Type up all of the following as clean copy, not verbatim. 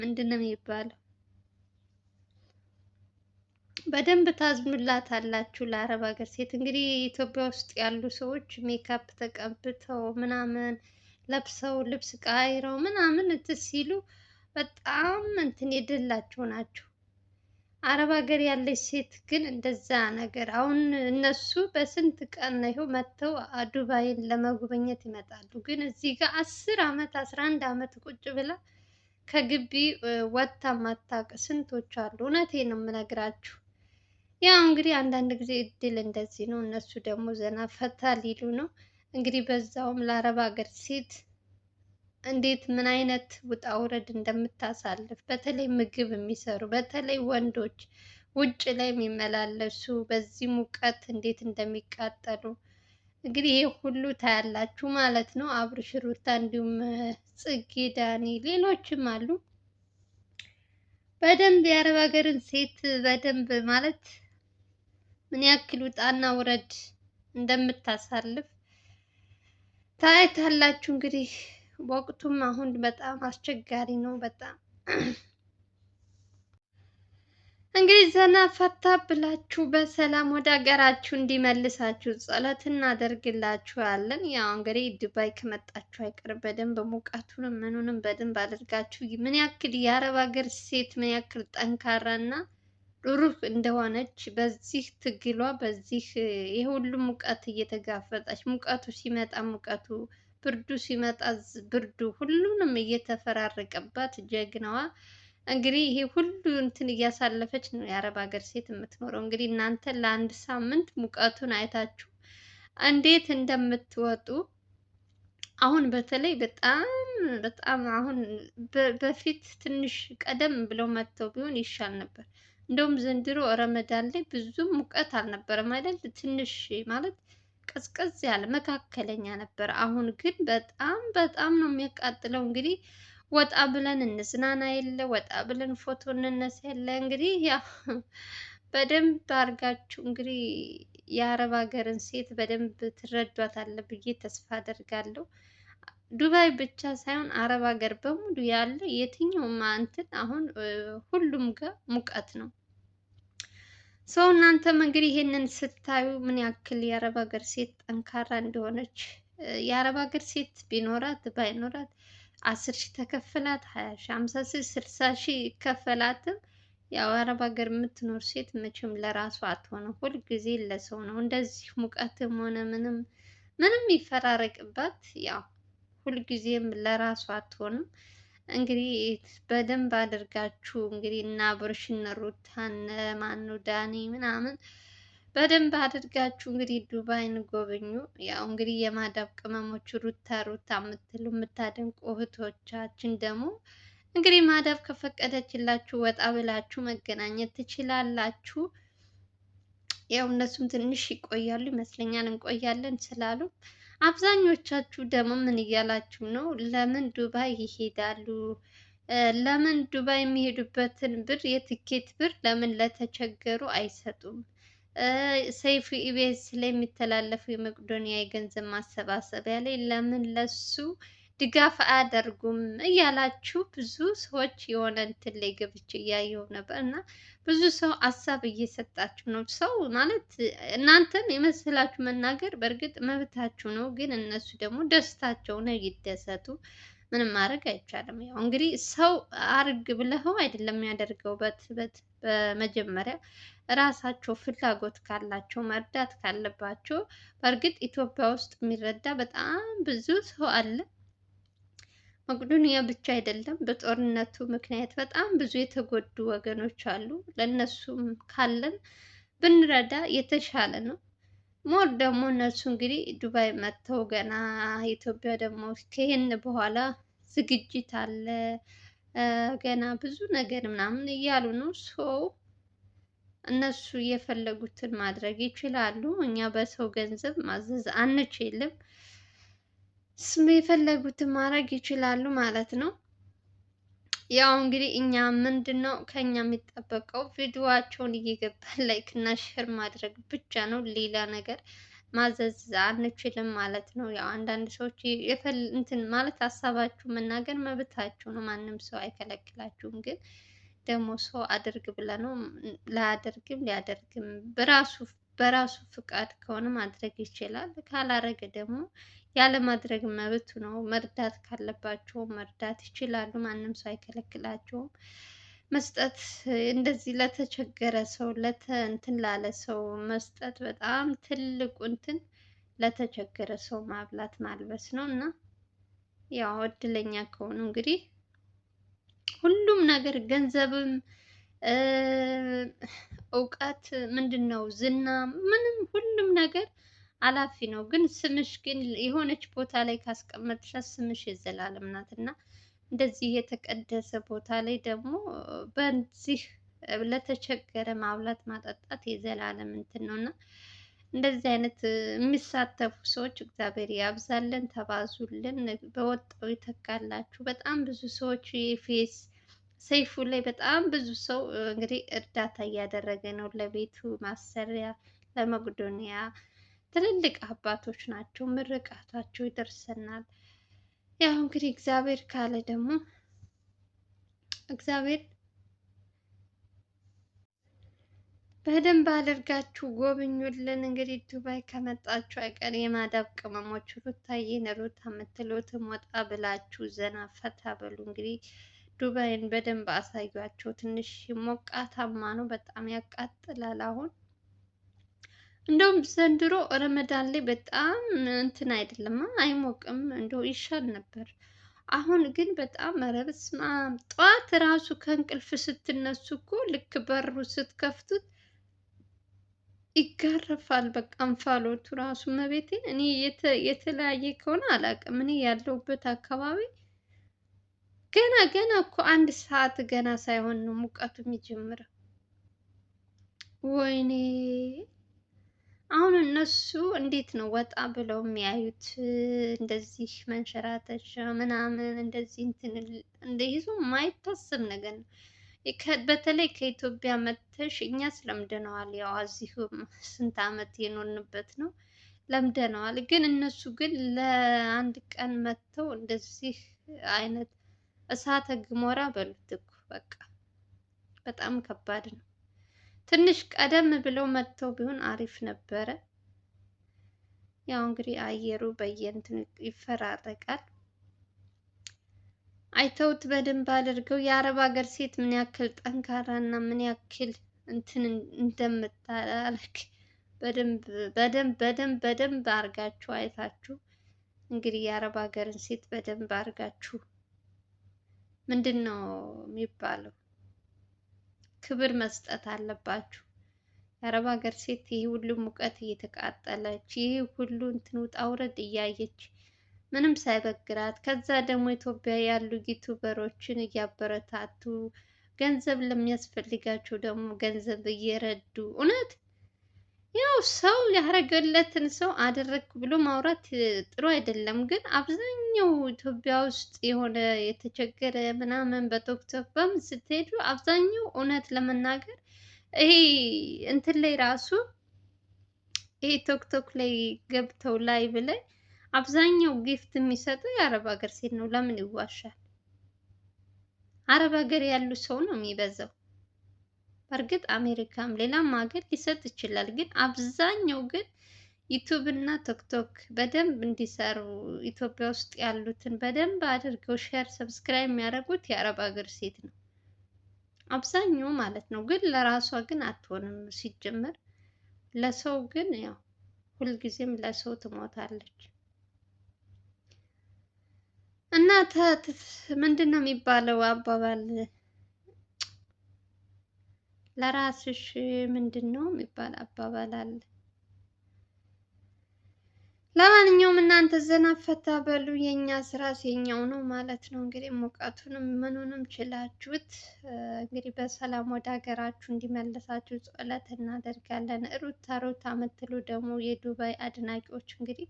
ምንድነው የሚባለው? በደንብ ታዝኑላታላችሁ ለአረብ ሀገር ሴት። እንግዲህ ኢትዮጵያ ውስጥ ያሉ ሰዎች ሜካፕ ተቀብተው ምናምን ለብሰው ልብስ ቀያይረው ምናምን እንትን ሲሉ በጣም እንትን የደላቸው ናቸው። አረብ ሀገር ያለች ሴት ግን እንደዛ ነገር አሁን እነሱ በስንት ቀን ነው ይኸው መጥተው ዱባይን ለመጎብኘት ይመጣሉ። ግን እዚህ ጋር 10 አመት 11 አመት ቁጭ ብላ ከግቢ ወጥታ ማታውቅ ስንቶች አሉ። እውነቴን ነው የምነግራችሁ። ያው እንግዲህ አንዳንድ ጊዜ እድል እንደዚህ ነው። እነሱ ደግሞ ዘና ፈታ ሊሉ ነው። እንግዲህ በዛውም ለአረብ ሀገር ሴት እንዴት ምን አይነት ውጣ ውረድ እንደምታሳልፍ በተለይ ምግብ የሚሰሩ በተለይ ወንዶች ውጭ ላይ የሚመላለሱ በዚህ ሙቀት እንዴት እንደሚቃጠሉ እንግዲህ ይሄ ሁሉ ታያላችሁ ማለት ነው። አብርሽ፣ ሩታ እንዲሁም ጽጌ፣ ዳኒ ሌሎችም አሉ። በደንብ የአረብ ሀገርን ሴት በደንብ ማለት ምን ያክል ውጣና ውረድ እንደምታሳልፍ ታይታላችሁ። እንግዲህ ወቅቱም አሁን በጣም አስቸጋሪ ነው። በጣም እንግዲህ ዘና ፈታ ብላችሁ በሰላም ወደ ሀገራችሁ እንዲመልሳችሁ ጸሎት እናደርግላችኋለን። ያው እንግዲህ ዱባይ ከመጣችሁ አይቀር በደንብ ሙቀቱንም ምኑንም በደንብ አድርጋችሁ ምን ያክል የአረብ ሀገር ሴት ምን ያክል ጠንካራና ሩህ እንደሆነች በዚህ ትግሏ በዚህ ይሄ ሁሉ ሙቀት እየተጋፈጠች ሙቀቱ ሲመጣ ሙቀቱ ብርዱ ሲመጣ ብርዱ ሁሉንም እየተፈራረቀባት ጀግናዋ እንግዲህ ይሄ ሁሉ እንትን እያሳለፈች ነው የአረብ ሀገር ሴት የምትኖረው። እንግዲህ እናንተ ለአንድ ሳምንት ሙቀቱን አይታችሁ እንዴት እንደምትወጡ አሁን በተለይ በጣም አሁን በፊት ትንሽ ቀደም ብለው መጥተው ቢሆን ይሻል ነበር። እንደውም ዘንድሮ ረመዳን ላይ ብዙም ሙቀት አልነበረም አይደል? ትንሽ ማለት ቀዝቀዝ ያለ መካከለኛ ነበር። አሁን ግን በጣም ነው የሚያቃጥለው። እንግዲህ ወጣ ብለን እንዝናና የለ ወጣ ብለን ፎቶ እንነሳ የለ። እንግዲህ ያው በደንብ አድርጋችሁ እንግዲህ የአረብ ሀገርን ሴት በደንብ ትረዷታለህ ብዬ ተስፋ አደርጋለሁ። ዱባይ ብቻ ሳይሆን አረብ ሀገር በሙሉ ያለ የትኛውም እንትን አሁን ሁሉም ጋር ሙቀት ነው። ሰው እናንተም እንግዲህ ይሄንን ስታዩ ምን ያክል የአረብ ሀገር ሴት ጠንካራ እንደሆነች የአረብ ሀገር ሴት ቢኖራት ባይኖራት 10 ሺህ ተከፈላት 20 ሺህ 50 ሺህ 60 ሺህ ይከፈላትም ያው አረብ ሀገር የምትኖር ሴት መቼም ለራሷ አትሆንም። ሁልጊዜ ለሰው ነው። እንደዚህ ሙቀትም ሆነ ምንም ይፈራረቅባት ያው ሁልጊዜም ለራሷ አትሆንም። እንግዲህ በደንብ አድርጋችሁ እንግዲህ እና አብርሽ እነ ሩታ እነ ማነው ዳኒ ምናምን በደንብ አድርጋችሁ እንግዲህ ዱባይን ጎብኙ። ያው እንግዲህ የማዳብ ቅመሞች ሩታ የምትሉ የምታደንቁ እህቶቻችን ደግሞ እንግዲህ ማዳብ ከፈቀደችላችሁ ወጣ ብላችሁ መገናኘት ትችላላችሁ። ያው እነሱም ትንሽ ይቆያሉ ይመስለኛል እንቆያለን ስላሉ አብዛኞቻችሁ ደግሞ ምን እያላችሁ ነው? ለምን ዱባይ ይሄዳሉ? ለምን ዱባይ የሚሄዱበትን ብር የትኬት ብር ለምን ለተቸገሩ አይሰጡም? ሰይፉ ኢቢኤስ ላይ የሚተላለፈው የመቄዶንያ የገንዘብ ማሰባሰቢያ ላይ ለምን ለሱ ድጋፍ አያደርጉም እያላችሁ ብዙ ሰዎች የሆነ እንትን ላይ ገብቼ እያየሁ ነበር እና ብዙ ሰው ሀሳብ እየሰጣችሁ ነው። ሰው ማለት እናንተን የመሰላችሁ መናገር በእርግጥ መብታችሁ ነው፣ ግን እነሱ ደግሞ ደስታቸው ነው፣ ይደሰቱ። ምንም ማድረግ አይቻልም። ያው እንግዲህ ሰው አርግ ብለኸው አይደለም የሚያደርገው። በመጀመሪያ ራሳቸው ፍላጎት ካላቸው መርዳት ካለባቸው፣ በእርግጥ ኢትዮጵያ ውስጥ የሚረዳ በጣም ብዙ ሰው አለ። መቄዶንያ ብቻ አይደለም፣ በጦርነቱ ምክንያት በጣም ብዙ የተጎዱ ወገኖች አሉ። ለእነሱም ካለን ብንረዳ የተሻለ ነው። ሞር ደግሞ እነሱ እንግዲህ ዱባይ መጥተው ገና ኢትዮጵያ ደግሞ ከይህን በኋላ ዝግጅት አለ ገና ብዙ ነገር ምናምን እያሉ ነው። እነሱ የፈለጉትን ማድረግ ይችላሉ። እኛ በሰው ገንዘብ ማዘዝ አንችልም። የፈለጉትን ማድረግ ይችላሉ ማለት ነው። ያው እንግዲህ እኛ ምንድነው ከኛ የሚጠበቀው ቪዲዮዋቸውን እየገባን ላይክ እና ሼር ማድረግ ብቻ ነው። ሌላ ነገር ማዘዝ አንችልም ማለት ነው። ያው አንዳንድ ሰዎች እንትን ማለት ሀሳባችሁ መናገር መብታችሁ ነው። ማንም ሰው አይከለክላችሁም። ግን ደግሞ ሰው አድርግ ብለነው ላያደርግም ሊያደርግም በራሱ ፍቃድ ከሆነ ማድረግ ይችላል። ካላረገ ደግሞ ያለማድረግ መብቱ ነው። መርዳት ካለባቸው መርዳት ይችላሉ። ማንም ሰው አይከለክላቸውም። መስጠት እንደዚህ ለተቸገረ ሰው እንትን ላለ ሰው መስጠት በጣም ትልቁ እንትን ለተቸገረ ሰው ማብላት ማልበስ ነው። እና ያው እድለኛ ከሆኑ እንግዲህ ሁሉም ነገር ገንዘብም እውቀት ምንድን ነው ዝና ምንም ሁሉም ነገር አላፊ ነው። ግን ስምሽ ግን የሆነች ቦታ ላይ ካስቀመጥሻት ስምሽ የዘላለም ናት እና እንደዚህ የተቀደሰ ቦታ ላይ ደግሞ በዚህ ለተቸገረ ማብላት ማጠጣት የዘላለም እንትን ነው እና እንደዚህ አይነት የሚሳተፉ ሰዎች እግዚአብሔር ያብዛልን፣ ተባዙልን፣ በወጣው ይተካላችሁ። በጣም ብዙ ሰዎች የፌስ ሰይፉ ላይ በጣም ብዙ ሰው እንግዲህ እርዳታ እያደረገ ነው። ለቤቱ ማሰሪያ ለመቅዶኒያ ትልልቅ አባቶች ናቸው። ምርቃታቸው ይደርሰናል። ያው እንግዲህ እግዚአብሔር ካለ ደግሞ እግዚአብሔር በደንብ አድርጋችሁ ጎብኙልን። እንግዲህ ዱባይ ከመጣችሁ አይቀር የማዳብ ቅመሞች ሩታዬን ሩታ የምትሉትም ወጣ ብላችሁ ዘና ፈታ በሉ። እንግዲህ ዱባይን በደንብ አሳያቸው። ትንሽ ሞቃታማ ነው፣ በጣም ያቃጥላል አሁን። እንደውም ዘንድሮ ረመዳን ላይ በጣም እንትን አይደለም አይሞቅም፣ እንደው ይሻል ነበር። አሁን ግን በጣም ኧረ በስመ አብ ጠዋት ራሱ ከእንቅልፍ ስትነሱ እኮ ልክ በሩ ስትከፍቱት ይጋረፋል። በቃ እንፋሎቱ ራሱ መቤቴን እኔ የተለያየ ከሆነ አላውቅም። እኔ ያለሁበት አካባቢ ገና እኮ 1 ሰዓት ገና ሳይሆን ነው ሙቀቱ የሚጀምረው። ወይኔ አሁን እነሱ እንዴት ነው ወጣ ብለው የሚያዩት? እንደዚህ መንሸራተቻ ምናምን እንደዚህ እንትን እንደይዙ የማይታሰብ ነገር ነው። በተለይ ከኢትዮጵያ መጥተሽ እኛስ ለምደነዋል። ያው እዚሁም ስንት ዓመት የኖርንበት ነው ለምደነዋል። ግን እነሱ ግን ለአንድ ቀን መጥተው እንደዚህ አይነት እሳተ ገሞራ በሉት እኮ በቃ በጣም ከባድ ነው። ትንሽ ቀደም ብለው መጥተው ቢሆን አሪፍ ነበረ። ያው እንግዲህ አየሩ በየእንትኑ ይፈራረቃል። አይተውት በደንብ አድርገው የአረብ ሀገር ሴት ምን ያክል ጠንካራ እና ምን ያክል እንትን እንደምታደርግ በደንብ አድርጋችሁ አይታችሁ እንግዲህ የአረብ ሀገርን ሴት በደንብ አድርጋችሁ ምንድን ነው የሚባለው ክብር መስጠት አለባችሁ። የአረብ ሀገር ሴት ይህ ሁሉ ሙቀት እየተቃጠለች ይህ ሁሉ እንትን ውጣ ውረድ እያየች ምንም ሳይበግራት፣ ከዛ ደግሞ ኢትዮጵያ ያሉ ዩቱበሮችን እያበረታቱ ገንዘብ ለሚያስፈልጋቸው ደግሞ ገንዘብ እየረዱ እውነት ያው ሰው ያደረገለትን ሰው አደረግኩ ብሎ ማውራት ጥሩ አይደለም። ግን አብዛኛው ኢትዮጵያ ውስጥ የሆነ የተቸገረ ምናምን በቲክቶክ በምን ስትሄዱ አብዛኛው እውነት ለመናገር ይሄ እንትን ላይ ራሱ ይሄ ቲክቶክ ላይ ገብተው ላይቭ ላይ አብዛኛው ጊፍት የሚሰጠው የአረብ ሀገር ሴት ነው። ለምን ይዋሻል? አረብ ሀገር ያሉ ሰው ነው የሚበዛው። በእርግጥ አሜሪካም ሌላም ሀገር ሊሰጥ ይችላል። ግን አብዛኛው ግን ዩቱብ እና ቲክቶክ በደንብ እንዲሰሩ ኢትዮጵያ ውስጥ ያሉትን በደንብ አድርገው ሼር፣ ሰብስክራይብ የሚያደርጉት የአረብ ሀገር ሴት ነው አብዛኛው ማለት ነው። ግን ለራሷ ግን አትሆንም ሲጀመር። ለሰው ግን ያው ሁልጊዜም ለሰው ትሞታለች። እና ምንድን ነው የሚባለው አባባል ለራስሽ ምንድን ነው የሚባል አባባል አለ። ለማንኛውም እናንተ ዘና ፈታ በሉ። የኛ ስራ የኛው ነው ማለት ነው። እንግዲህ ሙቀቱንም ምኑንም ችላችሁት እንግዲህ በሰላም ወደ ሀገራችሁ እንዲመለሳችሁ ጸሎት እናደርጋለን። ሩታ ሩታ የምትሉ ደግሞ የዱባይ አድናቂዎች እንግዲህ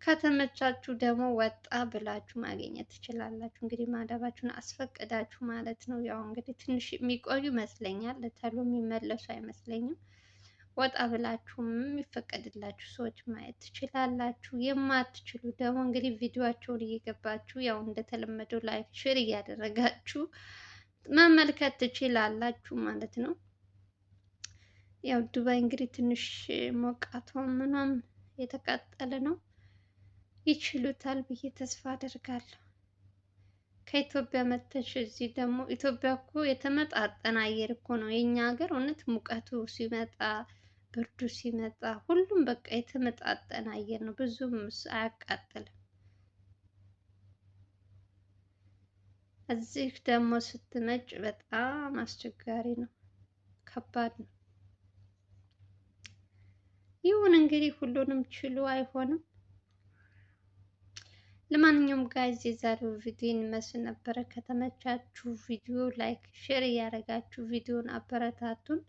ከተመቻችሁ ደግሞ ወጣ ብላችሁ ማግኘት ትችላላችሁ። እንግዲህ ማዳባችሁን አስፈቅዳችሁ ማለት ነው። ያው እንግዲህ ትንሽ የሚቆዩ ይመስለኛል፣ ተሎ የሚመለሱ አይመስለኝም። ወጣ ብላችሁም የሚፈቀድላችሁ ሰዎች ማየት ትችላላችሁ። የማትችሉ ደግሞ እንግዲህ ቪዲዮአቸውን እየገባችሁ ያው እንደተለመደው ላይክ ሼር እያደረጋችሁ መመልከት ትችላላችሁ ማለት ነው። ያው ዱባይ እንግዲህ ትንሽ ሞቃቷ ምናምን የተቃጠለ ነው። ይችሉታል ብዬ ተስፋ አደርጋለሁ። ከኢትዮጵያ መተሽ እዚህ ደግሞ ኢትዮጵያ እኮ የተመጣጠነ አየር እኮ ነው። የኛ ሀገር እውነት ሙቀቱ ሲመጣ ብርዱ ሲመጣ ሁሉም በቃ የተመጣጠነ አየር ነው። ብዙም አያቃጥልም። እዚህ ደግሞ ስትመጭ በጣም አስቸጋሪ ነው፣ ከባድ ነው። ይሁን እንግዲህ ሁሉንም ችሎ አይሆንም። ለማንኛውም ጋይዝ የዛሬው ቪዲዮ ይመስል ነበረ። ከተመቻችሁ ቪዲዮ ላይክ ሼር እያደረጋችሁ ቪዲዮን አበረታቱን።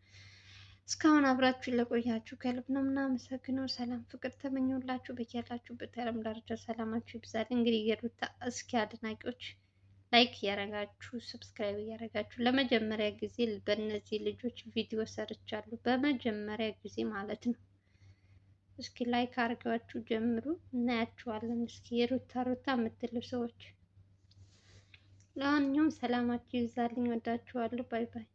እስካሁን አብራችሁ ለቆያችሁ ከልብ ነው የምናመሰግነው። ሰላም ፍቅር ተመኘሁላችሁ። በያላችሁበት ዓለም ዳርቻ ሰላማችሁ ይብዛል። እንግዲህ የሩታ እስኪ አድናቂዎች ላይክ እያደረጋችሁ ሰብስክራይብ እያደረጋችሁ ለመጀመሪያ ጊዜ በእነዚህ ልጆች ቪዲዮ ሰርቻለሁ። በመጀመሪያ ጊዜ ማለት ነው። እስኪ ላይክ አድርጋችሁ ጀምሩ፣ እናያችኋለን። እስኪ የሩታ ሩታ የምትሉ ሰዎች ለማንኛውም ሰላማችሁ ይብዛልኝ። ወዳችኋለሁ። ባይ ባይ።